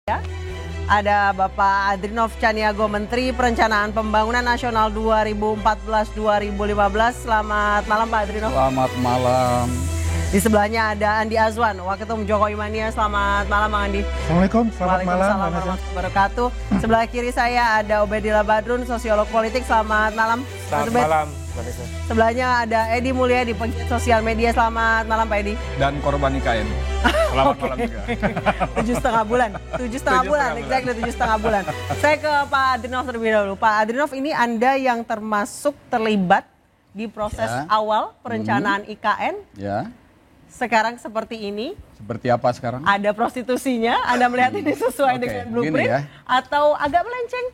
Ya, ada Bapak Adrinov Caniago, Menteri Perencanaan Pembangunan Nasional 2014-2015. Selamat malam Pak Adrinov. Selamat malam. Di sebelahnya ada Andi Azwan, Waketum Jokowi Mania. Selamat malam Bang Andi. Assalamualaikum, selamat malam. Waalaikumsalam warahmatullahi wabarakatuh. Sebelah kiri saya ada Obedillah Badrun, sosiolog politik. Selamat malam. Selamat malam. Sebelahnya ada Edi Mulyadi, pegiat sosial media. Selamat malam Pak Edi. Dan korban IKN. Selamat malam juga. 7,5 bulan. 7,5 bulan, exactly 7,5 bulan. Saya ke Pak Adrinov terlebih dahulu. Pak Adrinov, ini Anda yang termasuk terlibat di proses awal perencanaan IKN. Ya. Sekarang seperti ini. Seperti apa sekarang? Ada prostitusinya. Anda melihat ini sesuai dengan blueprint ya. atau agak melenceng?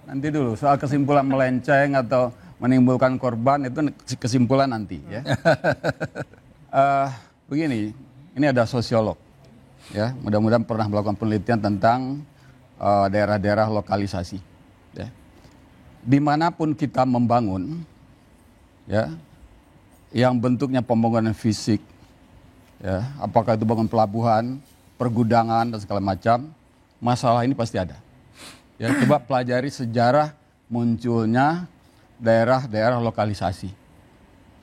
Nanti dulu soal kesimpulan melenceng atau menimbulkan korban itu kesimpulan nanti ya. Begini, ini ada sosiolog ya, mudah-mudahan pernah melakukan penelitian tentang daerah-daerah lokalisasi ya. Dimanapun kita membangun ya, yang bentuknya pembangunan fisik ya, apakah itu bangun pelabuhan, pergudangan dan segala macam, masalah ini pasti ada ya. Coba pelajari sejarah munculnya daerah-daerah lokalisasi.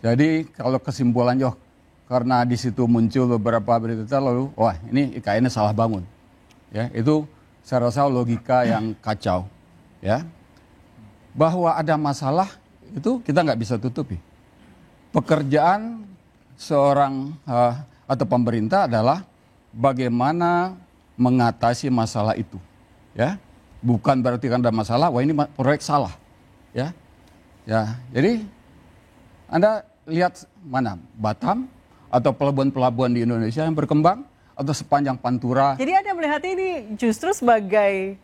Jadi kalau kesimpulannya karena di situ muncul beberapa berita lalu, wah ini IKN-nya salah bangun. Ya, itu saya rasa logika yang kacau. Ya, bahwa ada masalah itu kita nggak bisa tutupi. Pekerjaan seorang atau pemerintah adalah bagaimana mengatasi masalah itu. Ya, bukan berarti kan ada masalah, wah ini proyek salah. Ya. Ya, jadi Anda lihat mana Batam atau pelabuhan-pelabuhan di Indonesia yang berkembang atau sepanjang Pantura. Jadi Anda melihat ini justru sebagai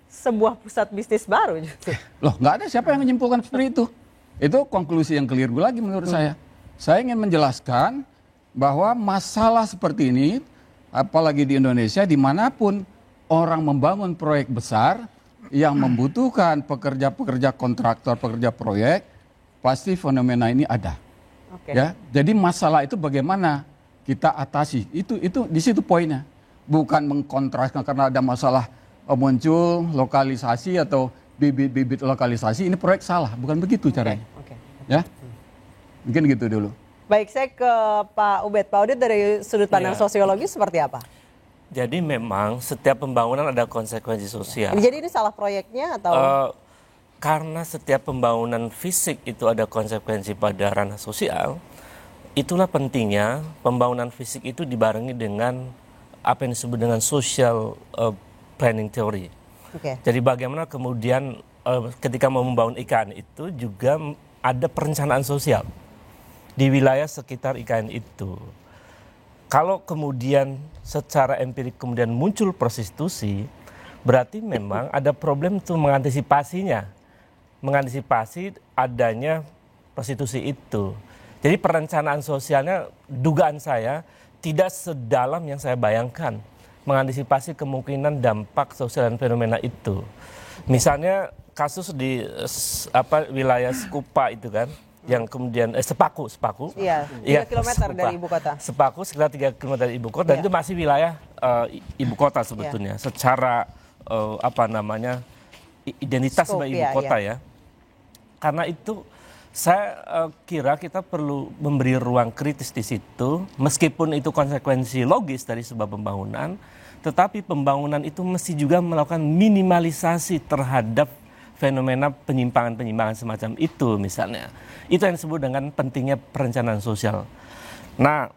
sebuah pusat bisnis baru justru. Loh, nggak ada siapa yang menyimpulkan seperti itu. Itu konklusi yang keliru lagi menurut saya. Saya ingin menjelaskan bahwa masalah seperti ini, apalagi di Indonesia, dimanapun orang membangun proyek besar, yang membutuhkan pekerja-pekerja kontraktor, pekerja proyek, pasti fenomena ini ada. Ya, jadi masalah itu bagaimana kita atasi. Itu di situ poinnya. Bukan mengkontraskan karena ada masalah muncul lokalisasi atau bibit-bibit lokalisasi, ini proyek salah, bukan begitu caranya. Ya, mungkin gitu dulu. Baik, saya ke Pak Ubed. Pak Ubed dari sudut pandang sosiologi seperti apa? Jadi memang setiap pembangunan ada konsekuensi sosial. Jadi ini salah proyeknya atau? Karena setiap pembangunan fisik itu ada konsekuensi pada ranah sosial, itulah pentingnya pembangunan fisik itu dibarengi dengan apa yang disebut dengan social planning theory. Jadi bagaimana kemudian ketika mau membangun IKN itu juga ada perencanaan sosial di wilayah sekitar IKN itu. Kalau kemudian secara empirik kemudian muncul prostitusi, berarti memang ada problem untuk mengantisipasi adanya prostitusi itu. Jadi perencanaan sosialnya, dugaan saya, tidak sedalam yang saya bayangkan mengantisipasi kemungkinan dampak sosial dan fenomena itu. Misalnya kasus di wilayah Skupa itu kan, yang kemudian Sepaku. Iya, 3 kilometer dari ibu kota. Sepaku sekitar 3 kilometer dari ibu kota, dan itu masih wilayah ibu kota sebetulnya. Secara identitas sebagai ibu kota ya. Karena itu saya kira kita perlu memberi ruang kritis di situ, meskipun itu konsekuensi logis dari sebuah pembangunan, tetapi pembangunan itu mesti juga melakukan minimalisasi terhadap fenomena penyimpangan-penyimpangan semacam itu misalnya. Itu yang disebut dengan pentingnya perencanaan sosial. Nah,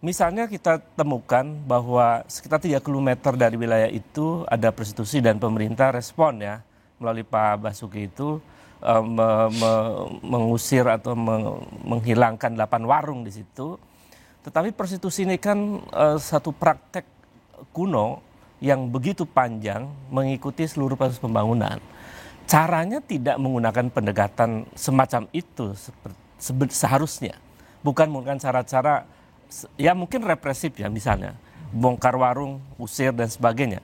misalnya kita temukan bahwa sekitar 3 km dari wilayah itu ada prostitusi dan pemerintah respon ya, melalui Pak Basuki itu mengusir atau menghilangkan 8 warung di situ. Tetapi prostitusi ini kan satu praktek kuno yang begitu panjang mengikuti seluruh proses pembangunan. Caranya tidak menggunakan pendekatan semacam itu seharusnya. Bukan menggunakan cara-cara ya mungkin represif ya, misalnya bongkar warung, usir dan sebagainya.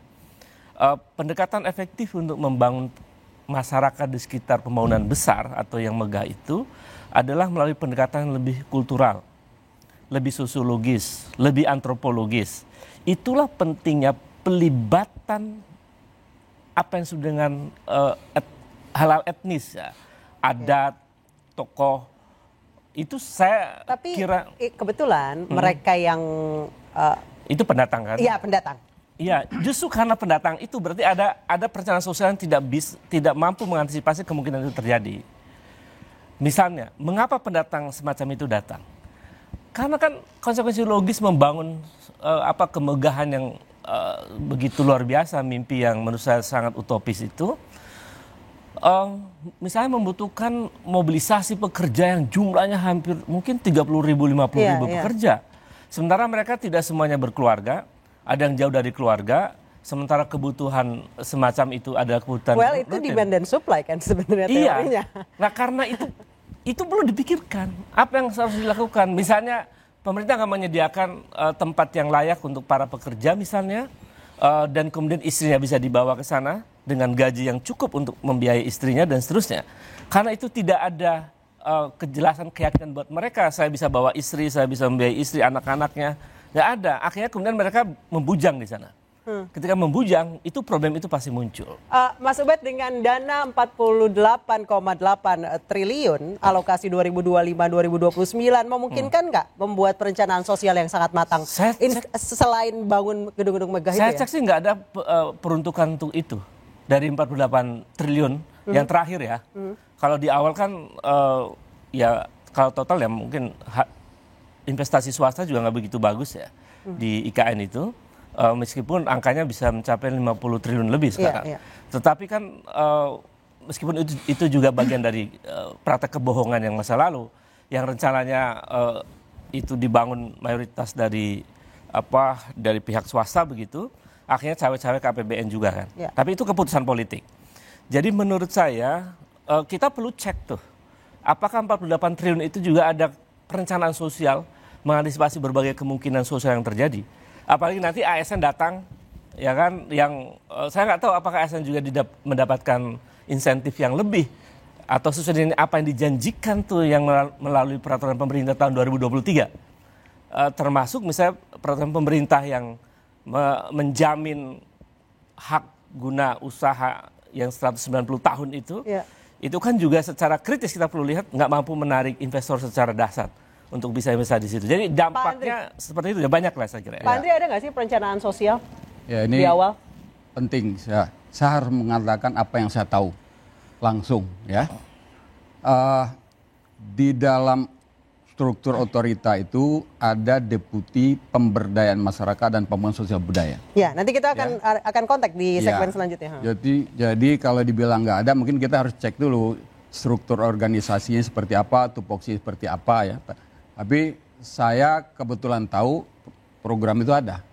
Pendekatan efektif untuk membangun masyarakat di sekitar pembangunan besar atau yang megah itu adalah melalui pendekatan yang lebih kultural, lebih sosiologis, lebih antropologis. Itulah pentingnya pelibatan apa yang disebut dengan halal etnis ya, adat, tokoh, itu saya kira kebetulan mereka yang itu pendatang kan? Iya, pendatang. Iya, justru karena pendatang itu berarti ada perencanaan sosial yang tidak mampu mengantisipasi kemungkinan itu terjadi. Misalnya, mengapa pendatang semacam itu datang? Karena kan konsekuensi logis membangun kemegahan yang begitu luar biasa, mimpi yang menurut saya sangat utopis itu, misalnya membutuhkan mobilisasi pekerja yang jumlahnya hampir mungkin 30.000, 50.000 pekerja. Sementara mereka tidak semuanya berkeluarga, ada yang jauh dari keluarga, sementara kebutuhan semacam itu adalah kebutuhan Well, itu demand dan supply kan sebenarnya teorinya. Nah, karena itu perlu dipikirkan. Apa yang harus dilakukan? Misalnya pemerintah akan menyediakan tempat yang layak untuk para pekerja misalnya, dan kemudian istrinya bisa dibawa ke sana dengan gaji yang cukup untuk membiayai istrinya dan seterusnya. Karena itu tidak ada kejelasan keyakinan buat mereka. Saya bisa bawa istri, saya bisa membiayai istri, anak-anaknya. Nggak ada. Akhirnya kemudian mereka membujang di sana. Ketika membujang, itu problem itu pasti muncul. Mas Ubed, dengan dana 48,8 triliun alokasi 2025-2029 memungkinkan nggak membuat perencanaan sosial yang sangat matang selain bangun gedung-gedung megah itu? Saya cek sih nggak ada peruntukan untuk itu dari 48 triliun yang terakhir ya. Kalau di awal kan ya kalau total ya mungkin investasi swasta juga nggak begitu bagus ya di IKN itu. Meskipun angkanya bisa mencapai 50 triliun lebih sekarang. Tetapi kan meskipun itu juga bagian dari praktek kebohongan yang masa lalu, yang rencananya itu dibangun mayoritas dari pihak swasta begitu, akhirnya cawe-cawe ke APBN juga kan. Tapi itu keputusan politik. Jadi menurut saya kita perlu cek tuh, apakah 48 triliun itu juga ada perencanaan sosial mengantisipasi berbagai kemungkinan sosial yang terjadi. Apalagi nanti ASN datang, ya kan, yang saya nggak tahu apakah ASN juga mendapatkan insentif yang lebih atau sesuai dengan apa yang dijanjikan tuh yang melalui peraturan pemerintah tahun 2023. Termasuk misalnya peraturan pemerintah yang menjamin hak guna usaha yang 190 tahun itu kan juga secara kritis kita perlu lihat nggak mampu menarik investor secara dahsyat untuk bisa investasi di situ. Jadi dampaknya seperti itu ya, banyak lah saya kira. Pak Andri, ada nggak sih perencanaan sosial ini di awal? Penting. Saya harus mengatakan apa yang saya tahu langsung ya. Di dalam struktur otorita itu ada deputi pemberdayaan masyarakat dan pembangunan sosial budaya. Ya, nanti kita akan kontak di segmen selanjutnya. Jadi kalau dibilang nggak ada, mungkin kita harus cek dulu struktur organisasinya seperti apa, tupoksi seperti apa ya. Tapi saya kebetulan tahu program itu ada,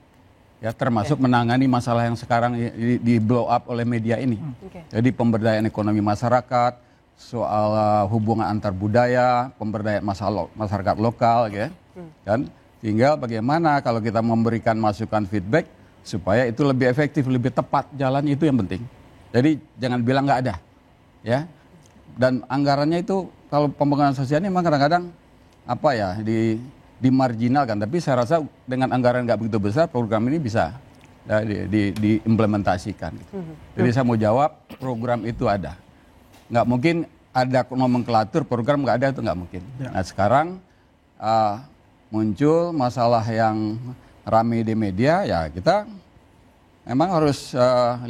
ya termasuk menangani masalah yang sekarang di blow up oleh media ini. Jadi pemberdayaan ekonomi masyarakat, soal hubungan antar budaya, pemberdayaan masyarakat lokal, ya, kan. Tinggal bagaimana kalau kita memberikan masukan feedback supaya itu lebih efektif, lebih tepat jalan, itu yang penting. Jadi jangan bilang nggak ada, ya. Dan anggarannya itu kalau pembangunan sosial ini memang kadang-kadang dimarginalkan, tapi saya rasa dengan anggaran nggak begitu besar program ini bisa diimplementasikan. Jadi saya mau jawab, program itu ada. Nggak mungkin ada nomenklatur program nggak ada, itu nggak mungkin. Nah sekarang muncul masalah yang ramai di media, ya kita memang harus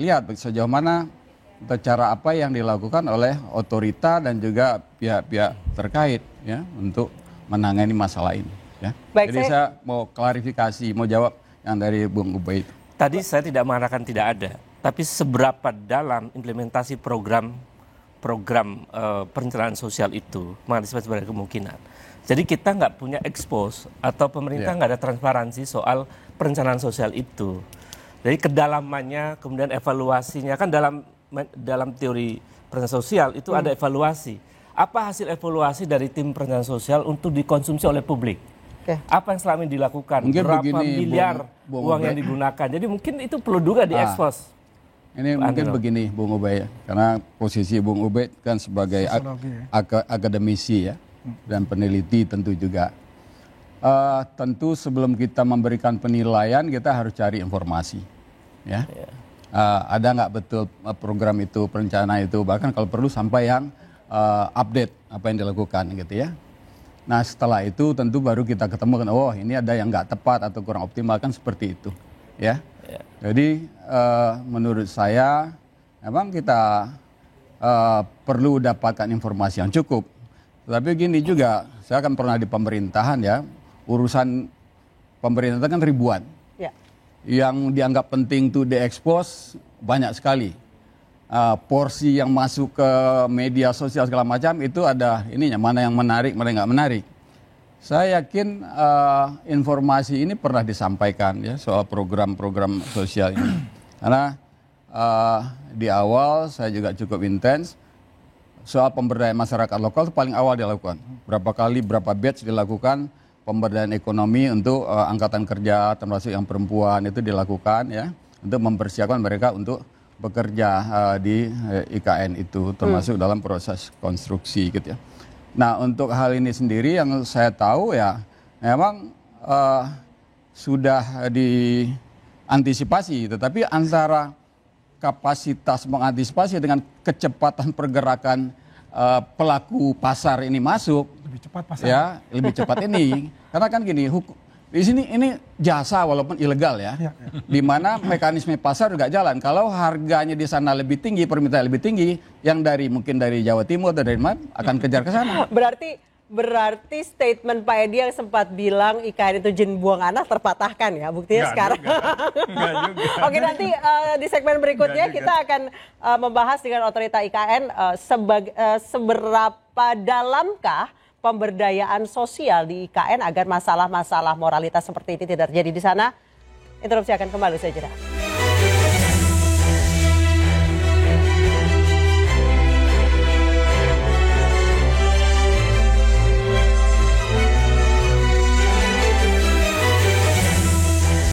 lihat sejauh mana atau cara apa yang dilakukan oleh otorita dan juga pihak-pihak terkait ya untuk menangani masalah ini. Ya. Jadi saya mau klarifikasi, mau jawab yang dari Bung Ubed. Tadi saya tidak mengatakan tidak ada, tapi seberapa dalam implementasi program perencanaan sosial itu mengantisipasi berbagai kemungkinan. Jadi kita nggak punya expose atau pemerintah nggak ada transparansi soal perencanaan sosial itu. Jadi kedalamannya, kemudian evaluasinya, kan dalam teori perencanaan sosial itu ada evaluasi. Apa hasil evaluasi dari tim perencanaan sosial untuk dikonsumsi oleh publik? Apa yang selama ini dilakukan? Mungkin berapa begini, miliar uang yang digunakan? Jadi mungkin itu perlu juga diekspos. Ini mungkin begini Bung Ubed ya, karena posisi Bung Ubed kan sebagai akademisi ya dan peneliti tentu juga. Tentu sebelum kita memberikan penilaian kita harus cari informasi. ya. Ada nggak betul program itu, perencanaan itu, bahkan kalau perlu sampai yang update apa yang dilakukan gitu ya. Nah setelah itu tentu baru kita ketemu kan, oh ini ada yang nggak tepat atau kurang optimal kan seperti itu ya. Jadi menurut saya memang kita perlu dapatkan informasi yang cukup. Tapi gini juga, saya kan pernah di pemerintahan ya, urusan pemerintah kan ribuan. Ya. Yang dianggap penting tuh diekspos banyak sekali. Porsi yang masuk ke media sosial segala macam itu ada ininya, mana yang menarik, mana yang nggak menarik. Saya yakin informasi ini pernah disampaikan ya soal program-program sosial ini. Karena di awal saya juga cukup intens soal pemberdayaan masyarakat lokal itu paling awal dilakukan. Berapa kali, berapa batch dilakukan pemberdayaan ekonomi untuk angkatan kerja termasuk yang perempuan itu dilakukan ya untuk mempersiapkan mereka untuk bekerja di IKN itu termasuk dalam proses konstruksi gitu ya. Nah untuk hal ini sendiri yang saya tahu ya memang sudah diantisipasi, tetapi antara kapasitas mengantisipasi dengan kecepatan pergerakan pelaku pasar ini masuk Lebih cepat pasar. ya lebih cepat ini karena kan gini di sini ini jasa walaupun ilegal ya, di mana mekanisme pasar juga jalan. Kalau harganya di sana lebih tinggi, permintaan lebih tinggi, yang mungkin dari Jawa Timur atau dari mana akan kejar ke sana. Berarti statement Pak Edi yang sempat bilang IKN itu jin buang anak terpatahkan ya, buktinya Nggak sekarang. Nggak juga. Oke, nanti di segmen berikutnya kita akan membahas dengan otorita IKN seberapa dalamkah pemberdayaan sosial di IKN agar masalah-masalah moralitas seperti ini tidak terjadi di sana. Interupsi akan kembali saja.